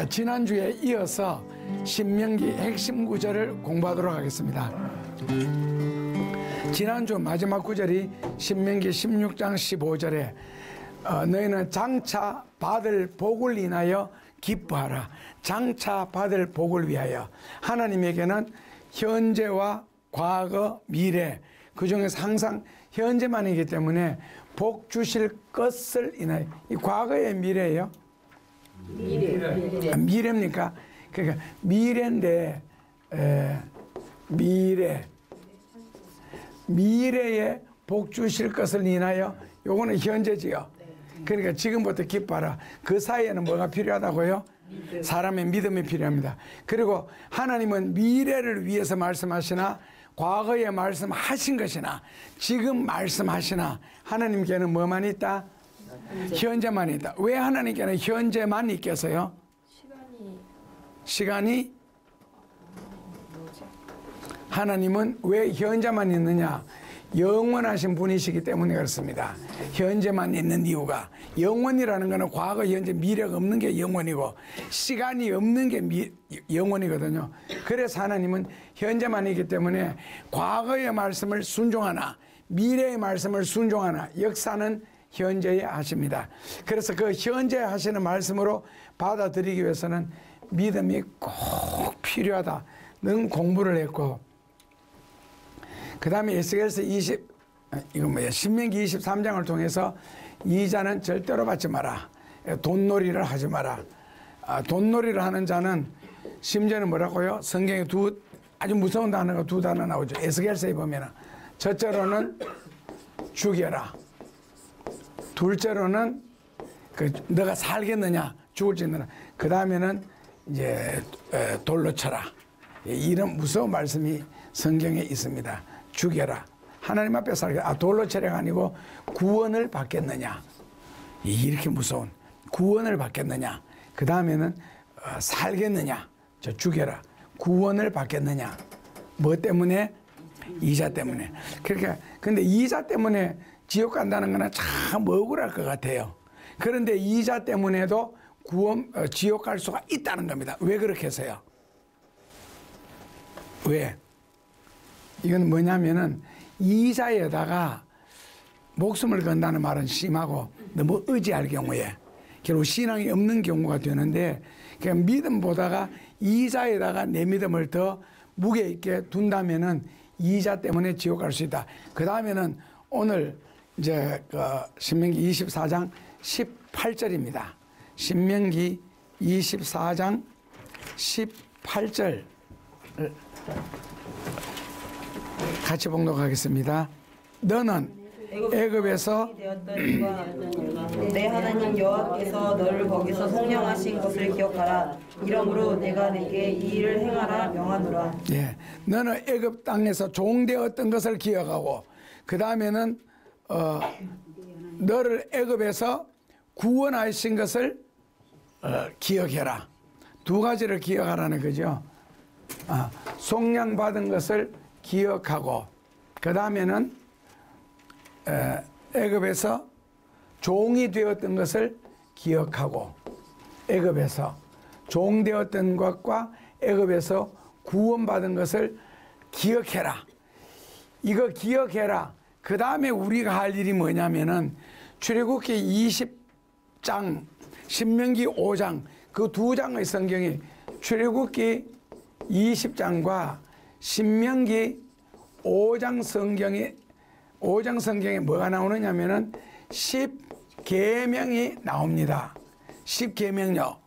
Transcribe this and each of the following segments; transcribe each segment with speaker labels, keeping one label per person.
Speaker 1: 지난주에 이어서 신명기 핵심 구절을 공부하도록 하겠습니다. 지난주 마지막 구절이 신명기 16장 15절에 너희는 장차 받을 복을 인하여 기뻐하라. 장차 받을 복을 위하여. 하나님에게는 현재와 과거, 미래, 그 중에서 항상 현재만이기 때문에 복 주실 것을 인하여. 이 과거의 미래예요? 미래입니까? 그러니까 미래인데 미래에 복 주실 것을 인하여. 요거는 현재지요. 그러니까 지금부터 기뻐하라. 그 사이에는 뭐가 필요하다고요? 사람의 믿음이 필요합니다. 그리고 하나님은 미래를 위해서 말씀하시나 과거에 말씀하신 것이나 지금 말씀하시나 하나님께는 뭐만 있다? 현재만 있다. 왜 하나님께는 현재만 있겠어요? 시간이 하나님은 왜 현재만 있느냐? 영원하신 분이시기 때문에 그렇습니다. 현재만 있는 이유가, 영원이라는 것은 과거, 현재, 미래가 없는 게 영원이고 시간이 없는 게 영원이거든요. 그래서 하나님은 현재만 있기 때문에 과거의 말씀을 순종하나 미래의 말씀을 순종하나 역사는 현재에 하십니다. 그래서 그 현재 하시는 말씀으로 받아들이기 위해서는 믿음이 꼭 필요하다. 는 공부를 했고, 그 다음에 에스겔서 신명기 23장을 통해서 이자는 절대로 받지 마라. 돈놀이를 하지 마라. 돈놀이를 하는 자는 심지어는 뭐라고요? 성경에 아주 무서운 단어가 두 단어 나오죠. 에스겔서에 보면은 첫째로는 죽여라. 둘째로는 너가 살겠느냐, 죽을지 있느냐. 그 다음에는 이제 돌로 쳐라. 이런 무서운 말씀이 성경에 있습니다. 죽여라. 하나님 앞에 살게. 돌로 쳐라가 아니고 구원을 받겠느냐. 이렇게 무서운 구원을 받겠느냐. 그 다음에는 살겠느냐. 저 죽여라. 구원을 받겠느냐. 뭐 때문에? 이자 때문에. 그러니까 근데 이자 때문에 지옥 간다는 거는 참 억울할 것 같아요. 그런데 이자 때문에도 지옥 갈 수가 있다는 겁니다. 왜 그렇게 해서요? 왜? 이건 뭐냐면은 이자에다가 목숨을 건다는 말은 심하고 너무 의지할 경우에 결국 신앙이 없는 경우가 되는데, 그냥 믿음보다가 이자에다가 내 믿음을 더 무게 있게 둔다면은 이자 때문에 지옥 갈 수 있다. 그 다음에는 오늘 이제 신명기 24장 18절입니다. 신명기 24장 18절 같이 봉독하겠습니다. 너는 애굽에서
Speaker 2: 내 하나님 여호와께서 너를 거기서 성령하신 것을 기억하라. 이러므로 내가 내게 이 일을 행하라 명하노라.
Speaker 1: 예, 너는 애굽 땅에서 종되었던 것을 기억하고, 그 다음에는 너를 애굽에서 구원하신 것을 기억해라. 두 가지를 기억하라는 거죠. 속량 받은 것을 기억하고, 그 다음에는 애굽에서 종이 되었던 것을 기억하고, 애굽에서 종되었던 것과 애굽에서 구원받은 것을 기억해라. 이거 기억해라. 그 다음에 우리가 할 일이 뭐냐면은 출애굽기 20장, 신명기 5장, 그 두 장의 성경이 출애굽기 20장과 신명기 5장 성경에 뭐가 나오느냐면은 10계명이 나옵니다. 10계명요.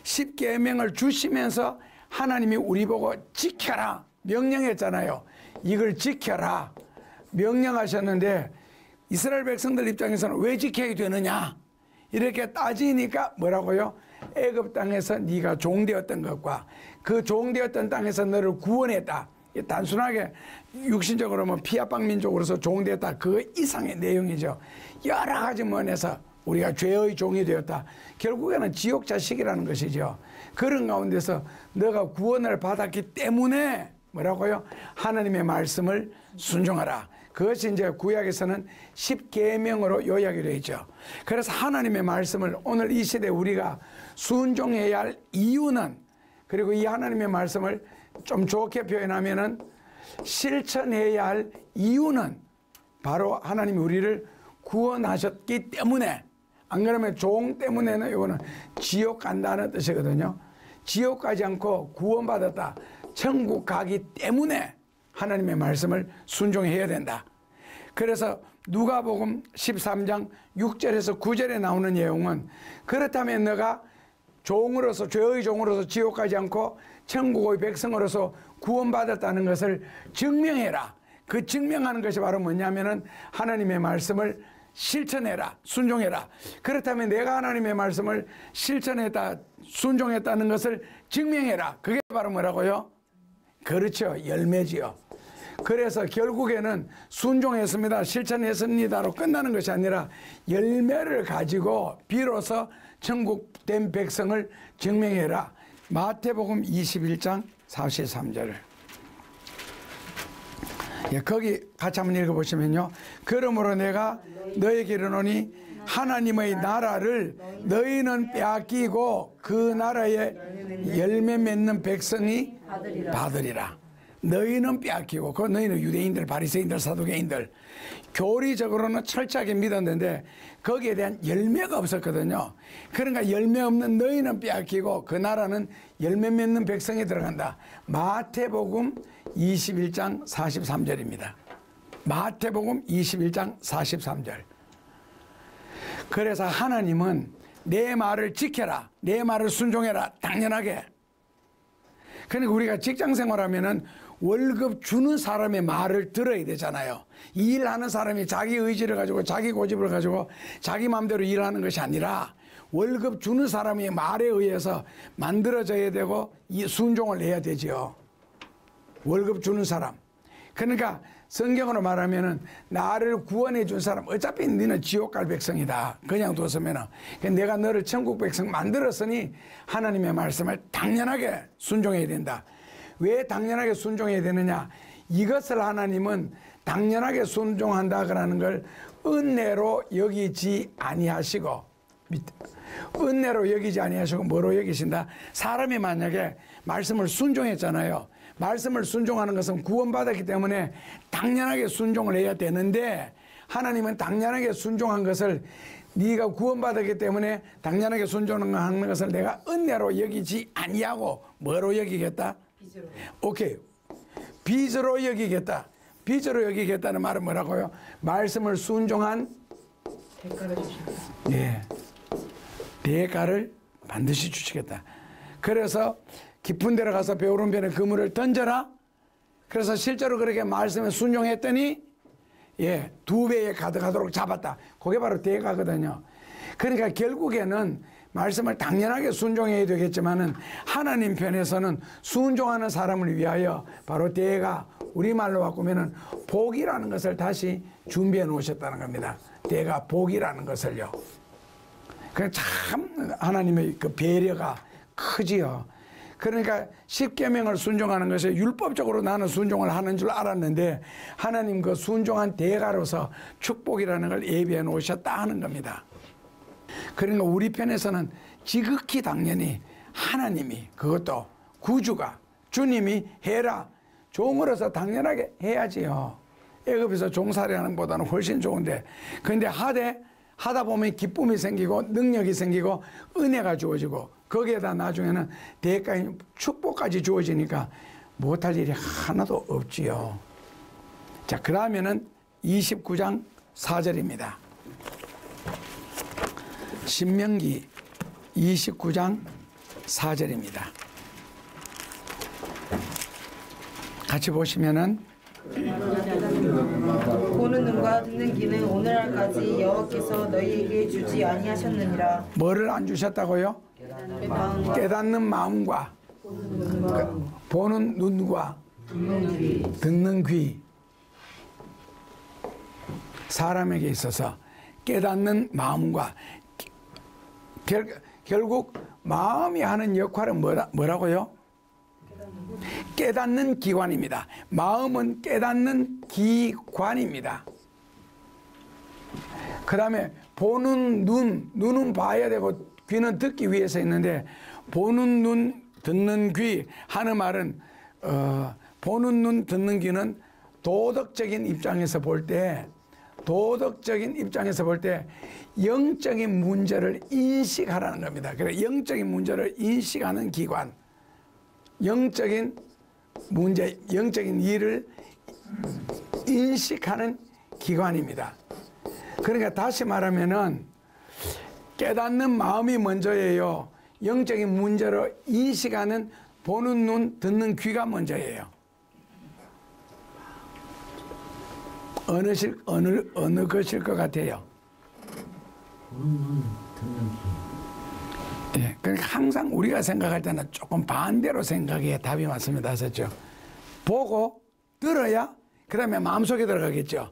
Speaker 1: 10계명을 주시면서 하나님이 우리 보고 지켜라 명령했잖아요. 이걸 지켜라 명령하셨는데, 이스라엘 백성들 입장에서는 왜 지켜야 되느냐 이렇게 따지니까 뭐라고요? 애굽 땅에서 네가 종되었던 것과 그 종되었던 땅에서 너를 구원했다. 단순하게 육신적으로 피압방 민족으로서 종되었다, 그 이상의 내용이죠. 여러 가지 면에서 우리가 죄의 종이 되었다. 결국에는 지옥 자식이라는 것이죠. 그런 가운데서 너가 구원을 받았기 때문에 뭐라고요? 하나님의 말씀을 순종하라. 그것이 이제 구약에서는 10계명으로 요약이 되어 있죠. 그래서 하나님의 말씀을 오늘 이 시대 우리가 순종해야 할 이유는, 그리고 이 하나님의 말씀을 좀 좋게 표현하면은 실천해야 할 이유는 바로 하나님이 우리를 구원하셨기 때문에, 안 그러면 종 때문에는 이거는 지옥 간다는 뜻이거든요. 지옥 가지 않고 구원받았다, 천국 가기 때문에 하나님의 말씀을 순종해야 된다. 그래서 누가복음 13장 6절에서 9절에 나오는 내용은, 그렇다면 너가 종으로서, 죄의 종으로서 지옥 가지 않고 천국의 백성으로서 구원받았다는 것을 증명해라. 그 증명하는 것이 바로 뭐냐면은 하나님의 말씀을 실천해라, 순종해라. 그렇다면 내가 하나님의 말씀을 실천했다, 순종했다는 것을 증명해라. 그게 바로 뭐라고요? 그렇죠, 열매지요. 그래서 결국에는 순종했습니다, 실천했습니다로 끝나는 것이 아니라 열매를 가지고 비로소 천국된 백성을 증명해라. 마태복음 21장 43절. 예, 거기 같이 한번 읽어보시면요. 그러므로 내가 너에게 이르노니 하나님의 나라를 너희는 빼앗기고 그 나라에 열매 맺는 백성이 받으리라. 너희는 빼앗기고, 그 너희는 유대인들, 바리새인들, 사두개인들, 교리적으로는 철저하게 믿었는데 거기에 대한 열매가 없었거든요. 그러니까 열매 없는 너희는 빼앗기고 그 나라는 열매 맺는 백성이 들어간다. 마태복음 21장 43절입니다. 마태복음 21장 43절. 그래서 하나님은 내 말을 지켜라, 내 말을 순종해라, 당연하게. 그러니까 우리가 직장 생활하면은 월급 주는 사람의 말을 들어야 되잖아요. 일하는 사람이 자기 의지를 가지고, 자기 고집을 가지고 자기 마음대로 일하는 것이 아니라 월급 주는 사람의 말에 의해서 만들어져야 되고 이 순종을 해야 되죠. 월급 주는 사람. 그러니까 성경으로 말하면은 나를 구원해 준 사람, 어차피 너는 지옥 갈 백성이다, 그냥 뒀으면은, 내가 너를 천국 백성 만들었으니 하나님의 말씀을 당연하게 순종해야 된다. 왜 당연하게 순종해야 되느냐? 이것을 하나님은 당연하게 순종한다라는 걸 은혜로 여기지 아니하시고, 은혜로 여기지 아니하시고 뭐로 여기신다? 사람이 만약에 말씀을 순종했잖아요. 말씀을 순종하는 것은 구원받았기 때문에 당연하게 순종을 해야 되는데, 하나님은 당연하게 순종한 것을, 네가 구원받았기 때문에 당연하게 순종하는 것을 내가 은혜로 여기지 아니하고 뭐로 여기겠다? 빚으로. 오케이. 빚으로 여기겠다. 빚으로 여기겠다는 말은 뭐라고요? 말씀을 순종한 대가를 주신다. 예. 대가를 반드시 주시겠다. 그래서 깊은 데로 가서 배오른변에 그물을 던져라. 그래서 실제로 그렇게 말씀에 순종했더니, 예, 2배에 가득하도록 잡았다. 그게 바로 대가거든요. 그러니까 결국에는 말씀을 당연하게 순종해야 되겠지만은 하나님 편에서는 순종하는 사람을 위하여 바로 대가, 우리말로 바꾸면은 복이라는 것을 다시 준비해 놓으셨다는 겁니다. 대가, 복이라는 것을요. 그 참 하나님의 그 배려가 크지요. 그러니까 10계명을 순종하는 것이 율법적으로 나는 순종을 하는 줄 알았는데 하나님 그 순종한 대가로서 축복이라는 걸 예비해 놓으셨다 하는 겁니다. 그러니까 우리 편에서는 지극히 당연히 하나님이, 그것도 구주가, 주님이 해라, 종으로서 당연하게 해야지요. 애굽에서 종살이하는 것보다는 훨씬 좋은데, 그런데 하다 보면 기쁨이 생기고 능력이 생기고 은혜가 주어지고 거기에다 나중에는 대가인 축복까지 주어지니까 못할 일이 하나도 없지요. 자, 그러면은 29장 4절입니다. 신명기 29장 4절입니다. 같이 보시면은,
Speaker 2: 보는 눈과 듣는 귀는 오늘날까지 여호와께서 너희에게 주지 아니하셨느니라.
Speaker 1: 뭐를 안 주셨다고요? 깨닫는 마음과 보는 눈과 듣는 귀. 사람에게 있어서 깨닫는 마음과, 결국 마음이 하는 역할은 뭐라고요? 깨닫는 기관입니다. 마음은 깨닫는 기관입니다. 그 다음에 보는 눈, 눈은 봐야 되고 귀는 듣기 위해서 있는데 보는 눈, 듣는 귀 하는 말은 보는 눈, 듣는 귀는 도덕적인 입장에서 볼 때 영적인 문제를 인식하라는 겁니다. 그래서 영적인 문제를 인식하는 기관, 영적인 문제, 영적인 일을 인식하는 기관입니다. 그러니까 다시 말하면은 깨닫는 마음이 먼저예요. 영적인 문제를 인식하는 보는 눈, 듣는 귀가 먼저예요. 어느 것일 것 같아요?
Speaker 3: 보는 눈, 듣는 귀.
Speaker 1: 예, 그러니까 항상 우리가 생각할 때는 조금 반대로 생각해야 답이 맞습니다. 하셨죠? 보고 들어야 그 다음에 마음속에 들어가겠죠.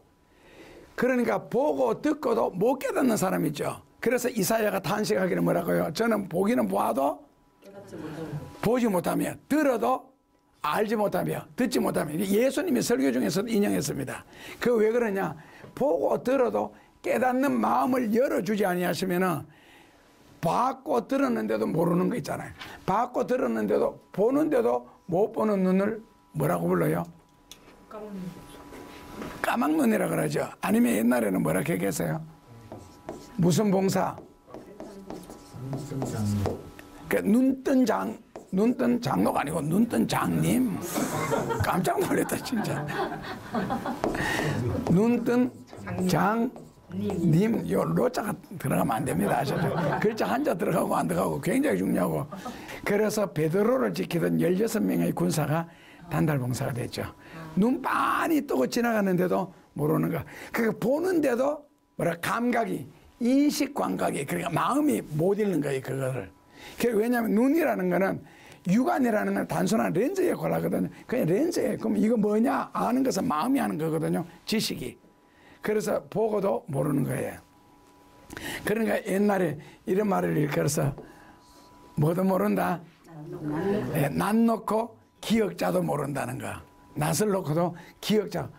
Speaker 1: 그러니까 보고 듣고도 못 깨닫는 사람 있죠. 그래서 이사야가 탄식하기를 뭐라고요? 저는 보기는 보아도 보지 못하며 들어도 알지 못하며 듣지 못하며. 예수님이 설교 중에서도 인용했습니다. 그 왜 그러냐? 보고 들어도 깨닫는 마음을 열어주지 아니하시면은 받고 들었는데도 모르는 거 있잖아요. 받고 들었는데도 보는데도 못 보는 눈을 뭐라고 불러요? 까막눈이라 그러죠. 아니면 옛날에는 뭐라고 얘기했어요? 무슨 봉사? 눈뜬 장로가 아니고 눈뜬 장님. 깜짝 놀랐다 진짜. 눈뜬 장님. 요 로자가 들어가면 안 됩니다. 아시죠? 글자 한자 들어가고 안 들어가고 굉장히 중요하고. 그래서 베드로를 지키던 16명의 군사가 단달봉사가 됐죠. 눈 빤히 뜨고 지나가는데도 모르는 거. 그러니까 보는데도 뭐라 감각이, 인식 감각이, 그러니까 마음이 못 읽는 거예요, 그거를. 왜냐하면 눈이라는 거는 육안이라는 건 단순한 렌즈 역할을 하거든요. 그냥 렌즈예요. 그럼 이거 뭐냐 아는 것은 마음이 하는 거거든요. 지식이. 그래서 보고도 모르는 거예요. 그러니까 옛날에 이런 말을 일컬어서 뭐도 모른다. 낯 놓고 기억자도 모른다는 거. 낯을 놓고도 기억자.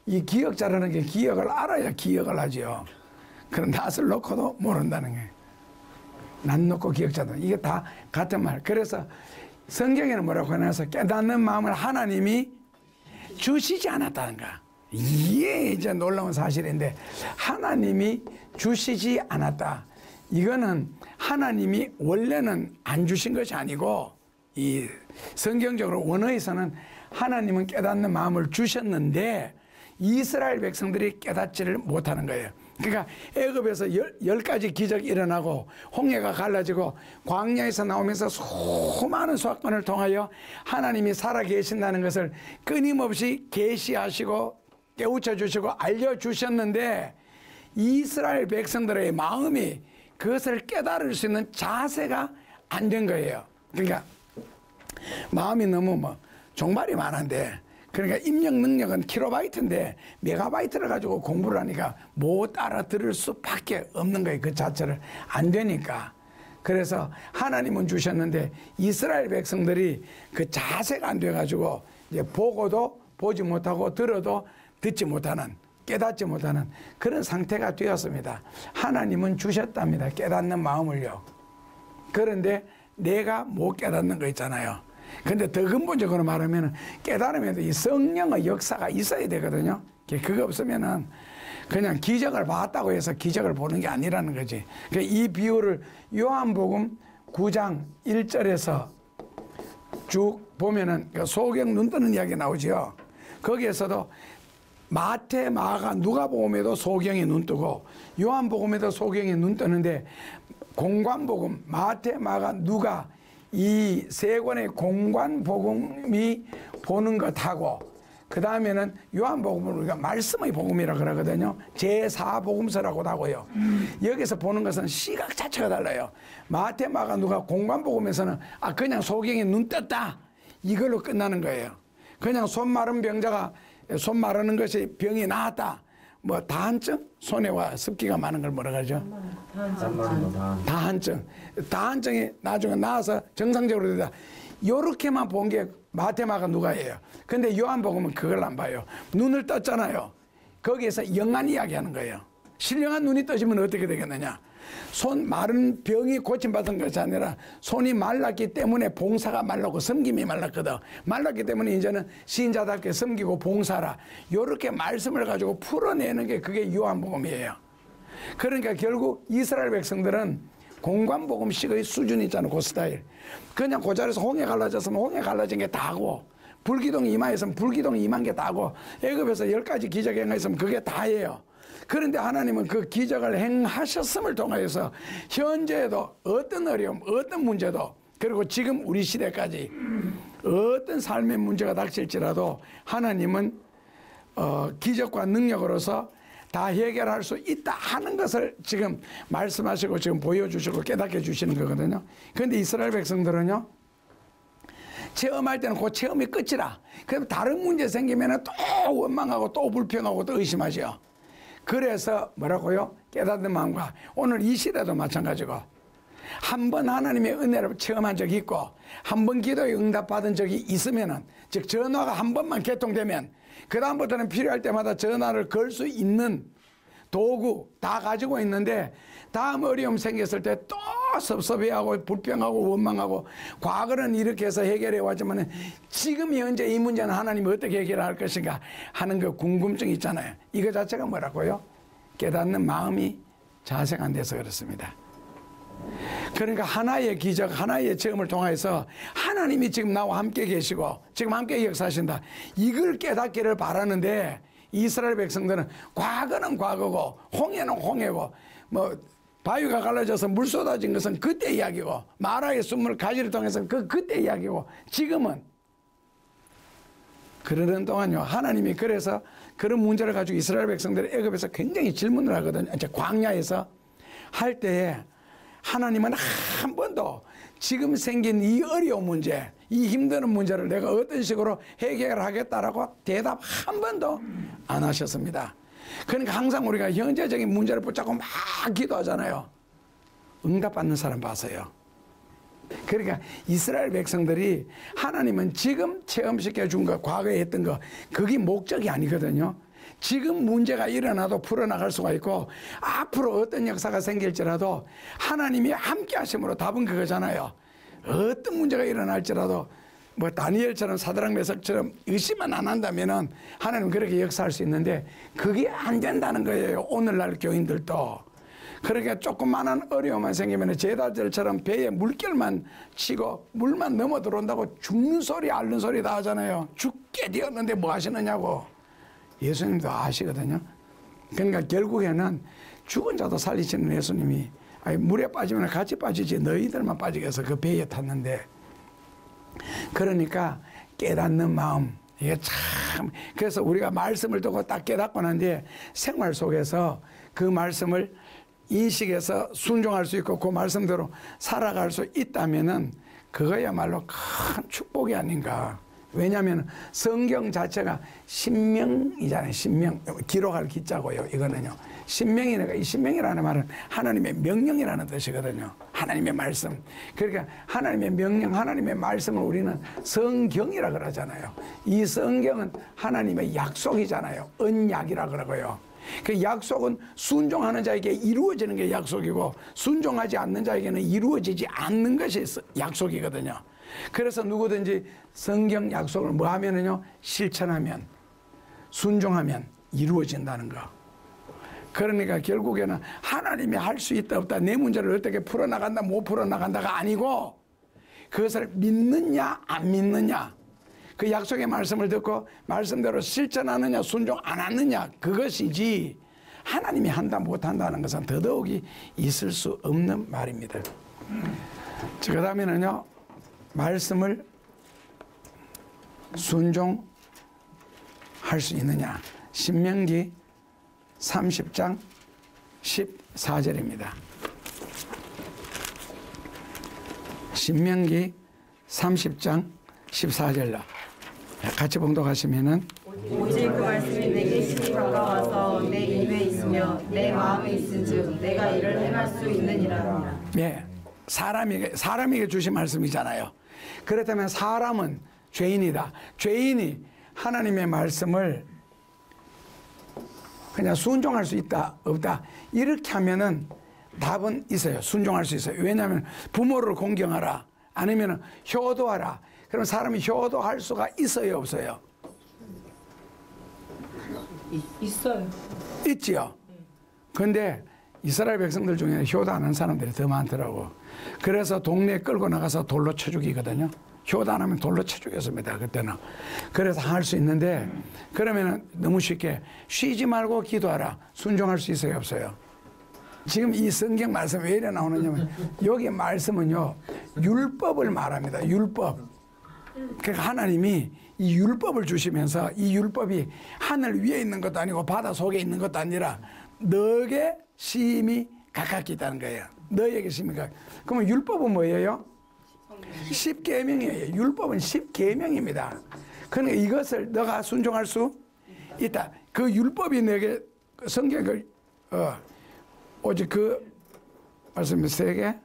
Speaker 1: 이 기억자라는 게 기억을 알아야 기억을 하죠. 그런 낯을 놓고도 모른다는 거예요. 낯 놓고 기억자도. 이게 다 같은 말. 그래서 성경에는 뭐라고 해놔서 깨닫는 마음을 하나님이 주시지 않았다는 거. 이게 이제 놀라운 사실인데 하나님이 주시지 않았다. 이거는 하나님이 원래는 안 주신 것이 아니고 이 성경적으로 원어에서는 하나님은 깨닫는 마음을 주셨는데 이스라엘 백성들이 깨닫지를 못하는 거예요. 그러니까 애굽에서 10가지 기적이 일어나고 홍해가 갈라지고 광야에서 나오면서 수많은 사건을 통하여 하나님이 살아계신다는 것을 끊임없이 계시하시고 깨우쳐 주시고 알려주셨는데 이스라엘 백성들의 마음이 그것을 깨달을 수 있는 자세가 안 된 거예요. 그러니까 마음이 너무 종말이 많은데 그러니까 입력 능력은 킬로바이트인데 메가바이트를 가지고 공부를 하니까 못 알아들을 수밖에 없는 거예요. 그 자체를 안 되니까. 그래서 하나님은 주셨는데 이스라엘 백성들이 그 자세가 안 돼가지고 이제 보고도 보지 못하고 들어도 듣지 못하는, 깨닫지 못하는 그런 상태가 되었습니다. 하나님은 주셨답니다. 깨닫는 마음을요. 그런데 내가 못 깨닫는 거 있잖아요. 근데 더 근본적으로 말하면 깨달으면 이 성령의 역사가 있어야 되거든요. 그거 없으면은 그냥 기적을 봤다고 해서 기적을 보는 게 아니라는 거지. 이 비유를 요한복음 9장 1절에서 쭉 보면은 소경 눈 뜨는 이야기 나오죠. 거기에서도 마태, 마가, 누가복음에도 소경이 눈 뜨고 요한복음에도 소경이 눈 뜨는데 공관복음, 마태, 마가, 누가 이 세 권의 공관복음이 보는 것하고 그 다음에는 요한복음을 우리가 말씀의 복음이라 그러거든요. 제4복음서라고도 하고요. 여기서 보는 것은 시각 자체가 달라요. 마태, 마가, 누가 공관복음에서는 그냥 소경이 눈 떴다 이걸로 끝나는 거예요. 그냥 손 마른 병자가 손 마르는 것이 병이 나았다. 뭐 다한증? 손해와 습기가 많은 걸 뭐라 그러죠? 다한증. 다한증이 나중에 나와서 정상적으로 되다. 요렇게만 본 게 마테마가 누가예요. 근데 요한복음은 그걸 안 봐요. 눈을 떴잖아요. 거기에서 영안 이야기하는 거예요. 신령한 눈이 떠지면 어떻게 되겠느냐. 손 마른 병이 고침받은 것이 아니라 손이 말랐기 때문에 봉사가 말랐고 섬김이 말랐거든. 말랐기 때문에 이제는 신자답게 섬기고 봉사라. 요렇게 말씀을 가지고 풀어내는 게 그게 요한복음이에요. 그러니까 결국 이스라엘 백성들은 공관복음식의 수준이 있잖아요. 그 스타일. 그냥 그 자리에서 홍해 갈라졌으면 홍해 갈라진 게 다고, 불기둥이 임하였으면 불기둥이 임한 게 다고, 애굽에서 10가지 기적 행하였으면 그게 다예요. 그런데 하나님은 그 기적을 행하셨음을 통하여서 현재에도 어떤 어려움, 어떤 문제도, 그리고 지금 우리 시대까지 어떤 삶의 문제가 닥칠지라도 하나님은 기적과 능력으로서 다 해결할 수 있다 하는 것을 지금 말씀하시고 지금 보여주시고 깨닫게 주시는 거거든요. 그런데 이스라엘 백성들은요, 체험할 때는 그 체험이 끝이라. 그럼 다른 문제 생기면 또 원망하고 또 불평하고 또 의심하죠. 그래서 뭐라고요? 깨닫는 마음과 오늘 이 시대도 마찬가지고, 한 번 하나님의 은혜를 체험한 적이 있고 한 번 기도에 응답받은 적이 있으면은, 즉 전화가 한 번만 개통되면 그 다음부터는 필요할 때마다 전화를 걸 수 있는 도구 다 가지고 있는데, 다음 어려움 생겼을 때 또 섭섭해하고 불평하고 원망하고, 과거는 이렇게 해서 해결해 왔지만 지금 현재 이 문제는 하나님이 어떻게 해결할 것인가 하는 그 궁금증이 있잖아요. 이거 자체가 뭐라고요? 깨닫는 마음이 자생 안 돼서 그렇습니다. 그러니까 하나의 기적, 하나의 체험을 통해서 하나님이 지금 나와 함께 계시고 지금 함께 역사하신다, 이걸 깨닫기를 바라는데, 이스라엘 백성들은 과거는 과거고 홍해는 홍해고, 뭐 바위가 갈라져서 물 쏟아진 것은 그때 이야기고, 마라의 숨을 가지를 통해서 그때 이야기고, 지금은 그러던 동안요, 하나님이 그래서 그런 문제를 가지고 이스라엘 백성들이 애굽에서 굉장히 질문을 하거든요. 이제 광야에서 할 때에 하나님은 한 번도 지금 생긴 이 어려운 문제, 이 힘드는 문제를 내가 어떤 식으로 해결하겠다라고 대답 한 번도 안 하셨습니다. 그러니까 항상 우리가 현재적인 문제를 붙잡고 막 기도하잖아요. 응답받는 사람 봐서요. 그러니까 이스라엘 백성들이 하나님은 지금 체험시켜 준 거, 과거에 했던 거, 그게 목적이 아니거든요. 지금 문제가 일어나도 풀어나갈 수가 있고, 앞으로 어떤 역사가 생길지라도 하나님이 함께 하심으로 답은 그거잖아요. 어떤 문제가 일어날지라도 뭐 다니엘처럼 사드락 메삭처럼 의심만 안 한다면은 하나님은 그렇게 역사할 수 있는데, 그게 안 된다는 거예요. 오늘날 교인들도. 그러니까 조그마한 어려움만 생기면 제자들처럼 배에 물결만 치고 물만 넘어 들어온다고 죽는 소리 앓는 소리 다 하잖아요. 죽게 되었는데 뭐 하시느냐고. 예수님도 아시거든요. 그러니까 결국에는 죽은 자도 살리시는 예수님이, 아니 물에 빠지면 같이 빠지지 너희들만 빠지게 해서 그 배에 탔는데, 그러니까 깨닫는 마음, 이게 참, 그래서 우리가 말씀을 듣고 딱 깨닫고 난 뒤에 생활 속에서 그 말씀을 인식해서 순종할 수 있고 그 말씀대로 살아갈 수 있다면은 그거야말로 큰 축복이 아닌가. 왜냐하면 성경 자체가 신명이잖아요. 신명, 기록할 기자고요. 이거는요, 신명이니까, 이 신명이라는 말은 하나님의 명령이라는 뜻이거든요. 하나님의 말씀. 그러니까 하나님의 명령, 하나님의 말씀을 우리는 성경이라 그러잖아요. 이 성경은 하나님의 약속이잖아요. 언약이라 그러고요. 그 약속은 순종하는 자에게 이루어지는 게 약속이고, 순종하지 않는 자에게는 이루어지지 않는 것이 약속이거든요. 그래서 누구든지 성경 약속을 뭐 하면은요, 실천하면, 순종하면 이루어진다는 거. 그러니까 결국에는 하나님이 할 수 있다 없다, 내 문제를 어떻게 풀어나간다 못 풀어나간다가 아니고, 그것을 믿느냐 안 믿느냐, 그 약속의 말씀을 듣고 말씀대로 실천하느냐 순종 안 하느냐, 그것이지 하나님이 한다 못한다는 것은 더더욱이 있을 수 없는 말입니다. 그 다음에는요, 말씀을 순종할 수 있느냐. 신명기 30장 14절입니다. 신명기 30장 14절로 같이 봉독하시면은,
Speaker 2: 오직 그 말씀이 내게 심히 가까워서 내 입에 있으며 내 마음에 있은즉 내가 이를 행할 수 있느니라.
Speaker 1: 예, 사람에게 주신 말씀이잖아요. 그렇다면 사람은 죄인이다. 죄인이 하나님의 말씀을 그냥 순종할 수 있다, 없다. 이렇게 하면은 답은 있어요. 순종할 수 있어요. 왜냐하면 부모를 공경하라. 아니면 효도하라. 그럼 사람이 효도할 수가 있어요, 없어요?
Speaker 2: 있어요.
Speaker 1: 있지요. 근데 이스라엘 백성들 중에 효도 안 하는 사람들이 더 많더라고. 그래서 동네에 끌고 나가서 돌로 쳐 죽이거든요. 효도 안 하면 돌로 쳐 죽였습니다, 그때는. 그래서 할 수 있는데, 그러면 너무 쉽게 쉬지 말고 기도하라. 순종할 수 있어요, 없어요? 지금 이 성경 말씀 왜 이래 나오느냐면, 여기 말씀은요, 율법을 말합니다. 율법. 그러니까 하나님이 이 율법을 주시면서 이 율법이 하늘 위에 있는 것도 아니고 바다 속에 있는 것도 아니라 너에게 심히 가깝게 있다는 거예요. 너에게 심히 가깝게. 그러면 율법은 뭐예요? 10계명이에요. 율법은 10계명입니다. 그러니까 이것을 너가 순종할 수 있다. 그 율법이 내게 성경을 오직 그 말씀 세 개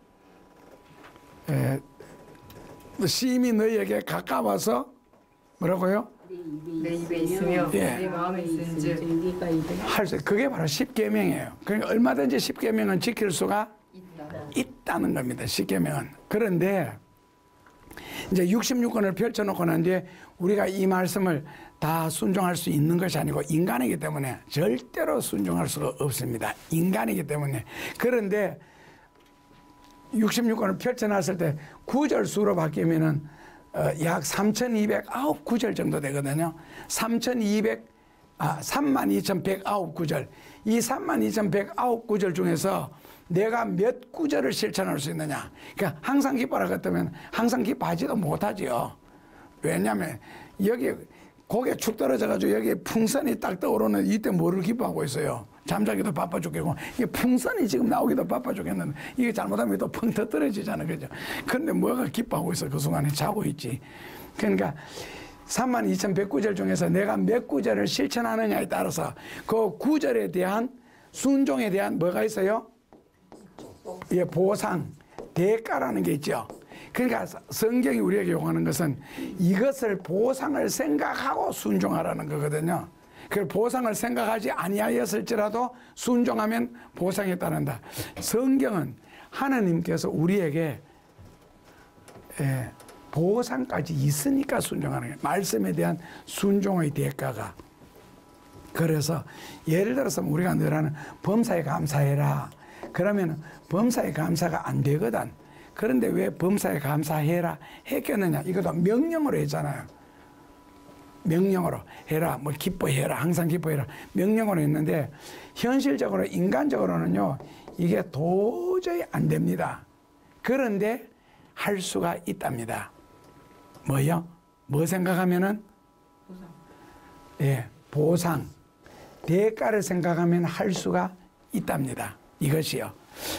Speaker 1: 심히 너희에게 가까워서 뭐라고요?
Speaker 2: 내 입에 있으며
Speaker 1: 예.
Speaker 2: 내 마음에 있은즉
Speaker 1: 할 수, 그게 바로 10계명이에요. 그러니까 얼마든지 10계명은 지킬 수가 있다는 겁니다. 10계명은. 그런데 이제 66권을 펼쳐놓고 난 뒤에 우리가 이 말씀을 다 순종할 수 있는 것이 아니고 인간이기 때문에 절대로 순종할 수가 없습니다. 인간이기 때문에. 그런데 66권을 펼쳐놨을 때 구절 수로 바뀌면은 약 3,209구절 정도 되거든요. 32,109구절. 이 32,109구절 중에서 내가 몇 구절을 실천할 수 있느냐. 그러니까 항상 기뻐라 같으면 항상 기뻐하지도 못하지요. 왜냐하면 여기 고개 축 떨어져가지고 여기 풍선이 딱 떠오르는 이때 뭐를 기뻐하고 있어요. 잠자기도 바빠 죽겠고, 이게 풍선이 지금 나오기도 바빠 죽겠는데, 이게 잘못하면 또 펑 터뜨려지잖아요. 그죠? 근데 뭐가 기뻐하고 있어? 그 순간에 자고 있지. 그러니까 32,109절 중에서 내가 몇 구절을 실천하느냐에 따라서 그 구절에 대한 순종에 대한 뭐가 있어요? 예, 보상, 대가라는 게 있죠. 그러니까 성경이 우리에게 요구하는 것은 이것을 보상을 생각하고 순종하라는 거거든요. 그 보상을 생각하지 아니하였을지라도 순종하면 보상이 따른다. 성경은 하나님께서 우리에게 보상까지 있으니까 순종하는 거예요. 말씀에 대한 순종의 대가가. 그래서 예를 들어서 우리가 늘 하는 범사에 감사해라. 그러면 범사에 감사가 안 되거든. 그런데 왜 범사에 감사해라 했겠느냐. 이것도 명령으로 했잖아요. 명령으로 해라, 뭐 기뻐해라, 항상 기뻐해라, 명령으로 했는데 현실적으로 인간적으로는요 이게 도저히 안 됩니다. 그런데 할 수가 있답니다. 뭐요? 뭐 생각하면은? 보상. 예, 보상, 대가를 생각하면 할 수가 있답니다. 이것이요.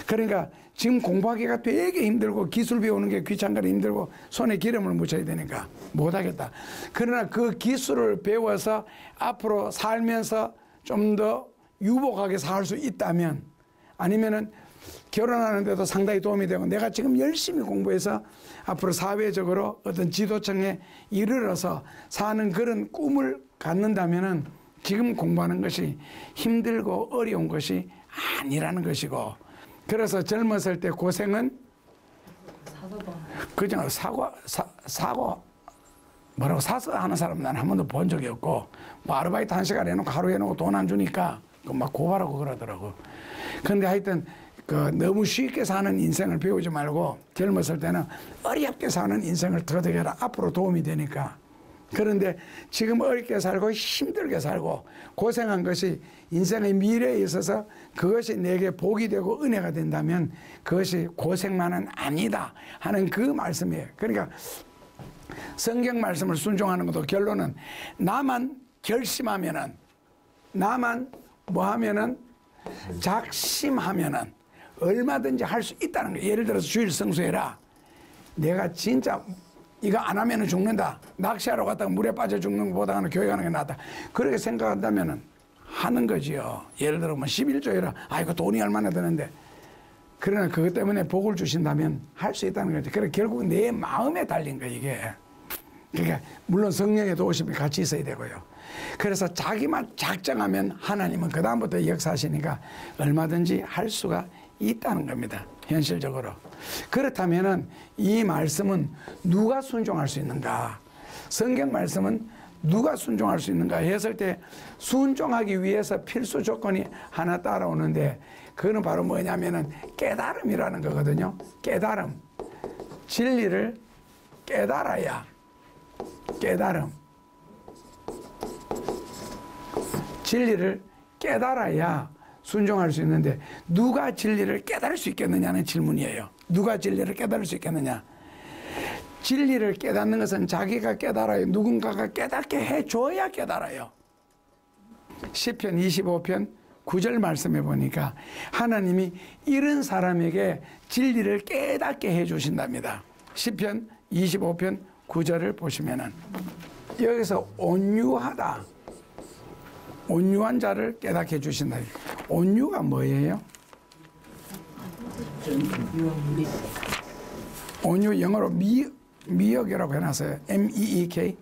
Speaker 1: 그러니까 지금 공부하기가 되게 힘들고 기술 배우는 게 귀찮고 힘들고 손에 기름을 묻혀야 되니까 못하겠다. 그러나 그 기술을 배워서 앞으로 살면서 좀 더 유복하게 살 수 있다면, 아니면은 결혼하는데도 상당히 도움이 되고 내가 지금 열심히 공부해서 앞으로 사회적으로 어떤 지도층에 이르러서 사는 그런 꿈을 갖는다면은 지금 공부하는 것이 힘들고 어려운 것이 아니라는 것이고, 그래서 젊었을 때 고생은 그냥 사고 뭐라고 사서 하는 사람 난 한 번도 본 적이 없고, 뭐 아르바이트 한 시간 해놓고 하루 해놓고 돈 안 주니까 막 고발하고 그러더라고. 근데 하여튼 너무 쉽게 사는 인생을 배우지 말고 젊었을 때는 어렵게 사는 인생을 터득해라. 앞으로 도움이 되니까. 그런데 지금 어렵게 살고 힘들게 살고 고생한 것이 인생의 미래에 있어서 그것이 내게 복이 되고 은혜가 된다면 그것이 고생만은 아니다 하는 그 말씀이에요. 그러니까 성경 말씀을 순종하는 것도 결론은 나만 결심하면은, 나만 뭐 하면은, 작심하면은 얼마든지 할 수 있다는 거예요. 예를 들어서 주일 성수해라. 내가 진짜 이거 안 하면은 죽는다. 낚시하러 갔다가 물에 빠져 죽는 것보다는 교회 가는 게 낫다. 그렇게 생각한다면은 하는 거지요. 예를 들어 뭐 11조 해라. 아, 이거 돈이 얼마나 드는데. 그러나 그것 때문에 복을 주신다면 할 수 있다는 거죠. 그래 결국 내 마음에 달린 거 이게. 그러니까 물론 성령의 도우심이 같이 있어야 되고요. 그래서 자기만 작정하면 하나님은 그 다음부터 역사하시니까 얼마든지 할 수가 있다는 겁니다. 현실적으로. 그렇다면은 이 말씀은 누가 순종할 수 있는가? 성경 말씀은 누가 순종할 수 있는가 했을 때 순종하기 위해서 필수 조건이 하나 따라오는데 그거는 바로 뭐냐면은 깨달음이라는 거거든요. 깨달음. 진리를 깨달아야 깨달음. 진리를 깨달아야 순종할 수 있는데 누가 진리를 깨달을 수 있겠느냐는 질문이에요. 누가 진리를 깨달을 수 있겠느냐? 진리를 깨닫는 것은 자기가 깨달아요. 누군가가 깨닫게 해줘야 깨달아요. 시편 25편 9절 말씀해 보니까 하나님이 이런 사람에게 진리를 깨닫게 해주신답니다. 시편 25편 9절을 보시면은 여기서 온유하다. 온유한 자를 깨닫게 해주신다. 온유가 뭐예요? 온유 영어로 미역이라고 해놨어요. MEEK.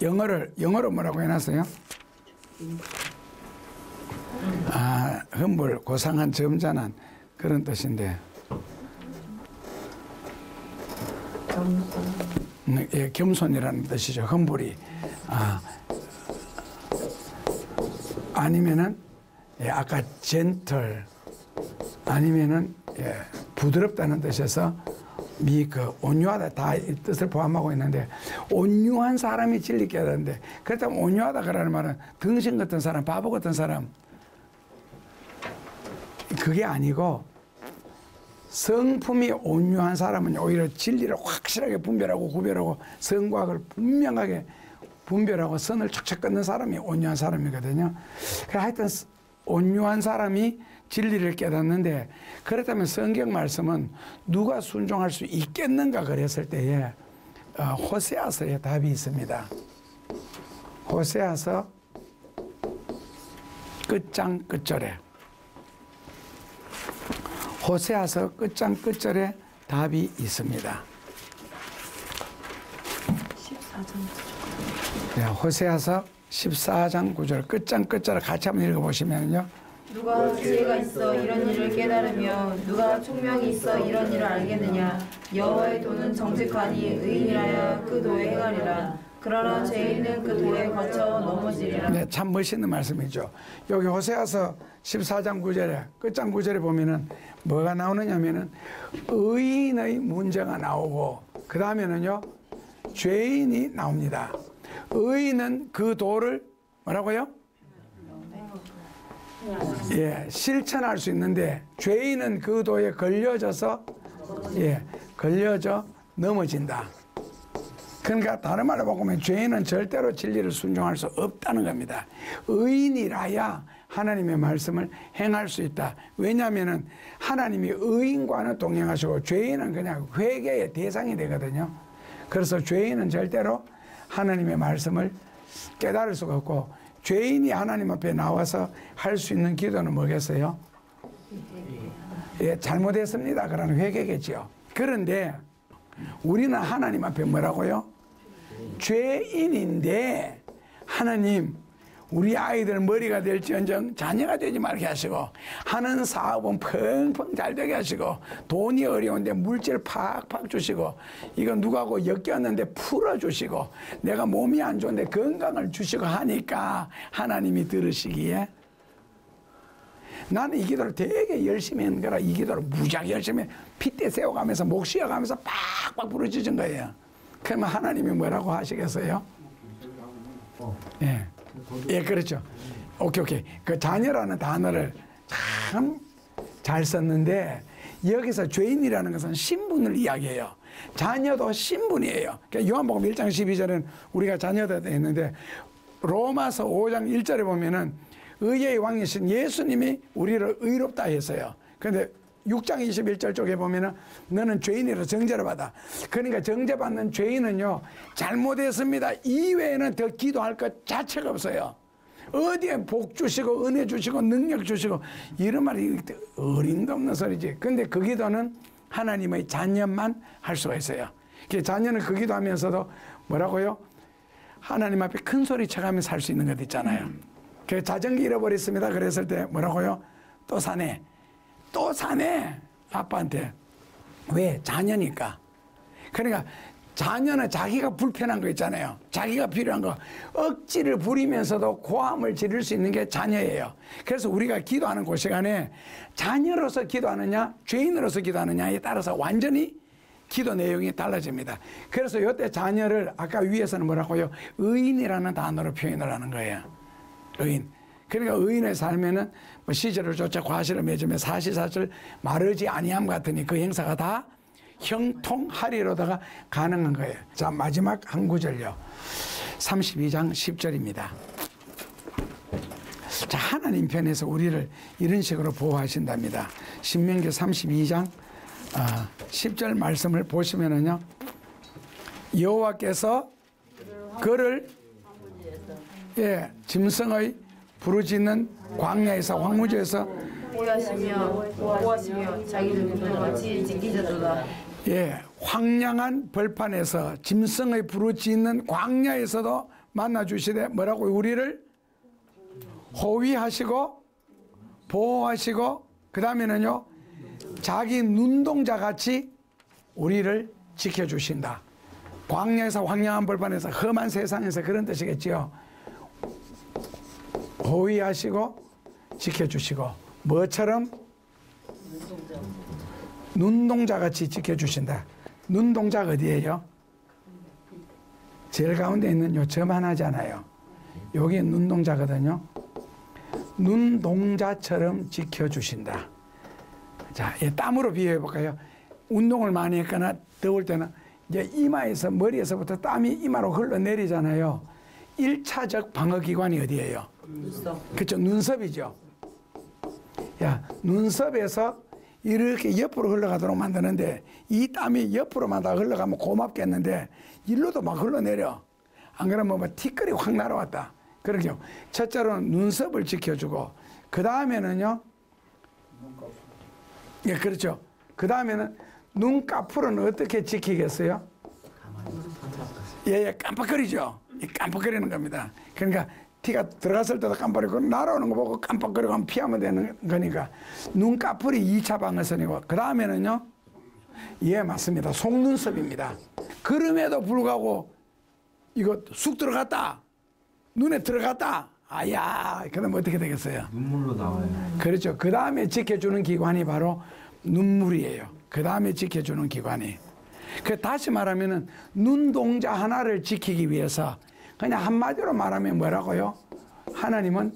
Speaker 1: 영어로 뭐라고 해놨어요? 아, humble, 고상한, 점잖은 그런 뜻인데. 예, 겸손이라는 뜻이죠. humble이. 아니면은 예, 아까 gentle 아니면은 예, 부드럽다는 뜻에서 온유하다 다 이 뜻을 포함하고 있는데 온유한 사람이 진리 깨닫는데 그렇다면 온유하다 그라는 말은 등신 같은 사람, 바보 같은 사람 그게 아니고 성품이 온유한 사람은 오히려 진리를 확실하게 분별하고 구별하고 선과학을 분명하게 분별하고 선을 척척 끊는 사람이 온유한 사람이거든요. 그래서 하여튼 온유한 사람이 진리를 깨닫는데 그렇다면 성경 말씀은 누가 순종할 수 있겠는가 그랬을 때에 호세아서에 답이 있습니다. 호세아서 끝장 끝절에 호세아서 끝장 끝절에 답이 있습니다. 14장 9절. 네, 호세아서 14장 9절 끝장 끝절을 같이 한번 읽어보시면요.
Speaker 2: 누가 지혜가 있어 이런 일을 깨달으며 누가 총명이 있어 이런 일을 알겠느냐. 여호와의 도는 정직하니 의인이라야 그 도에 행하리라. 그러나 죄인은 그 도에 거쳐 넘어지리라.
Speaker 1: 네, 참 멋있는 말씀이죠. 여기 호세아서 14장 9절에 끝장 9절에 보면은 뭐가 나오느냐면은 의인의 문제가 나오고 그 다음에는요 죄인이 나옵니다. 의인은 그 도를 뭐라고요? 예, 실천할 수 있는데 죄인은 그 도에 걸려져서 걸려져 넘어진다. 그러니까 다른 말로 보면 죄인은 절대로 진리를 순종할 수 없다는 겁니다. 의인이라야 하나님의 말씀을 행할 수 있다. 왜냐하면 하나님이 의인과는 동행하시고 죄인은 그냥 회개의 대상이 되거든요. 그래서 죄인은 절대로 하나님의 말씀을 깨달을 수가 없고 죄인이 하나님 앞에 나와서 할 수 있는 기도는 뭐겠어요? 예, 잘못했습니다. 그러는 회개겠지요. 그런데 우리는 하나님 앞에 뭐라고요? 죄인인데 하나님 우리 아이들 머리가 될지언정 자녀가 되지 말게 하시고 하는 사업은 펑펑 잘 되게 하시고 돈이 어려운데 물질 팍팍 주시고 이거 누구하고 엮였는데 풀어주시고 내가 몸이 안 좋은데 건강을 주시고 하니까 하나님이 들으시기에 나는 이 기도를 되게 열심히 했는 거라 이 기도를 무지하게 열심히 핏대 세워가면서 목 쉬어가면서 팍팍 부르짖은 거예요. 그러면 하나님이 뭐라고 하시겠어요? 예. 예, 그렇죠. 오케이. 그 자녀라는 단어를 참 잘 썼는데 여기서 죄인이라는 것은 신분을 이야기해요. 자녀도 신분이에요. 그러니까 요한복음 1장 12절은 우리가 자녀다 했는데 로마서 5장 1절에 보면은 의의 왕이신 예수님이 우리를 의롭다 했어요. 그런데 6장 21절 쪽에 보면은 너는 죄인이라 정죄를 받아. 그러니까 정죄받는 죄인은요 잘못했습니다 이외에는 더 기도할 것 자체가 없어요. 어디에 복 주시고 은혜 주시고 능력 주시고 이런 말이 어림도 없는 소리지. 근데 그 기도는 하나님의 자녀만 할 수가 있어요. 자녀는 그 기도하면서도 뭐라고요? 하나님 앞에 큰 소리 쳐가면서 살 수 있는 것 있잖아요. 자전거 잃어버렸습니다. 그랬을 때 뭐라고요? 또 사네. 또 사네. 아빠한테. 왜? 자녀니까. 그러니까 자녀는 자기가 불편한 거 있잖아요. 자기가 필요한 거 억지를 부리면서도 고함을 지를 수 있는 게 자녀예요. 그래서 우리가 기도하는 그 시간에 자녀로서 기도하느냐 죄인으로서 기도하느냐에 따라서 완전히 기도 내용이 달라집니다. 그래서 이때 자녀를 아까 위에서는 뭐라고요? 의인이라는 단어로 표현을 하는 거예요. 의인. 그러니까 의인의 삶에는 뭐 시절을 쫓아 과실을 맺으며 사시사철 마르지 아니함 같으니 그 행사가 다 형통하리로다가 가능한 거예요. 자, 마지막 한 구절요. 32장 10절입니다. 자, 하나님 편에서 우리를 이런 식으로 보호하신답니다. 신명기 32장 10절 말씀을 보시면은요. 여호와께서 그를 짐승의 부르짖는 광야에서 황무지에서
Speaker 2: 보호하시며 자기를 같이 지키셨도다.
Speaker 1: 황량한 벌판에서 짐승의 부르짖는 광야에서도 만나주시되 뭐라고 우리를 호위하시고 보호하시고 그 다음에는요 자기 눈동자 같이 우리를 지켜주신다. 광야에서 황량한 벌판에서 험한 세상에서 그런 뜻이겠지요. 호위하시고 지켜주시고 뭐처럼? 눈동자 같이 지켜주신다. 눈동자가 어디예요? 제일 가운데 있는 요 점 하나잖아요. 여기 눈동자거든요. 눈동자처럼 지켜주신다. 자, 땀으로 비유해 볼까요? 운동을 많이 했거나 더울 때는 이제 이마에서 머리에서부터 땀이 이마로 흘러내리잖아요. 1차적 방어기관이 어디예요? 눈썹. 그렇죠. 눈썹이죠. 눈썹에서 이렇게 옆으로 흘러가도록 만드는데 이 땀이 옆으로만 다 흘러가면 고맙겠는데 일로도 막 흘러내려. 안 그러면 뭐 티끌이 확 날아왔다. 그러죠. 첫째로는 눈썹을 지켜주고 그 다음에는요. 그렇죠. 그 다음에는 눈꺼풀은 어떻게 지키겠어요? 깜빡거리죠. 깜빡거리는 겁니다. 그러니까 티가 들어갔을 때도 깜빡거리고 날아오는 거 보고 깜빡거리고 하면 피하면 되는 거니까 눈꺼풀이 2차 방어선이고 그 다음에는요. 맞습니다. 속눈썹입니다. 그럼에도 불구하고 이거 쑥 들어갔다. 눈에 들어갔다. 그럼 어떻게 되겠어요?
Speaker 3: 눈물로 나와요.
Speaker 1: 그렇죠. 그 다음에 지켜주는 기관이 바로 눈물이에요. 그 다음에 지켜주는 기관이. 다시 말하면은 눈동자 하나를 지키기 위해서 그냥 한마디로 말하면 뭐라고요? 하나님은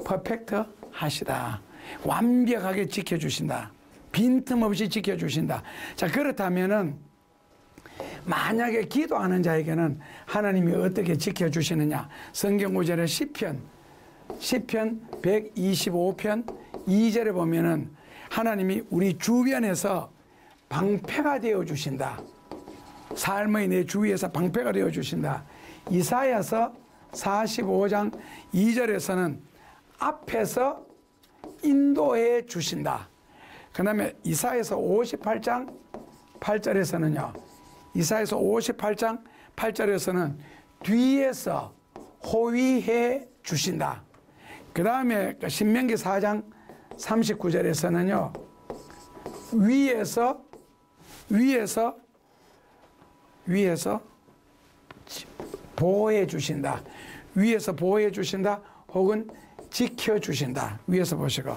Speaker 1: 퍼펙트 하시다. 완벽하게 지켜주신다. 빈틈없이 지켜주신다. 자, 그렇다면은 만약에 기도하는 자에게는 하나님이 어떻게 지켜주시느냐? 성경 구절에 시편 125편 2절에 보면은 하나님이 우리 주변에서 방패가 되어 주신다. 삶의 내 주위에서 방패가 되어 주신다. 이사야서 45장 2절에서는 앞에서 인도해 주신다. 그 다음에 이사야서 58장 8절에서는요. 이사야서 58장 8절에서는 뒤에서 호위해 주신다. 그 다음에 신명기 4장 39절에서는요. 위에서 보호해 주신다. 위에서 보호해 주신다. 혹은 지켜 주신다. 위에서 보시고.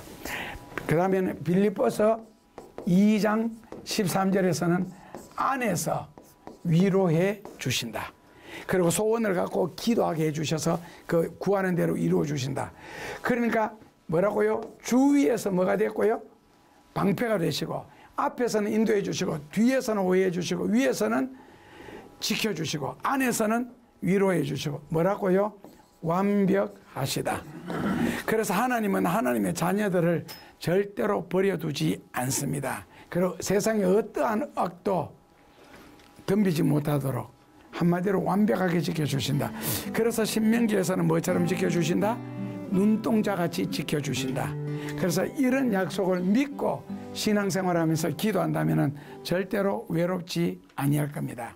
Speaker 1: 그 다음에는 빌립보서 2장 13절에서는 안에서 위로해 주신다. 그리고 소원을 갖고 기도하게 해주셔서 그 구하는 대로 이루어 주신다. 그러니까 뭐라고요? 주위에서 뭐가 됐고요? 방패가 되시고 앞에서는 인도해 주시고 뒤에서는 호위해 주시고 위에서는 지켜주시고 안에서는 위로해 주시고 뭐라고요? 완벽하시다. 그래서 하나님은 하나님의 자녀들을 절대로 버려두지 않습니다. 그리고 세상에 어떠한 악도 덤비지 못하도록 한마디로 완벽하게 지켜주신다. 그래서 신명기에서는 뭐처럼 지켜주신다? 눈동자같이 지켜주신다. 그래서 이런 약속을 믿고 신앙생활하면서 기도한다면 절대로 외롭지 아니할 겁니다.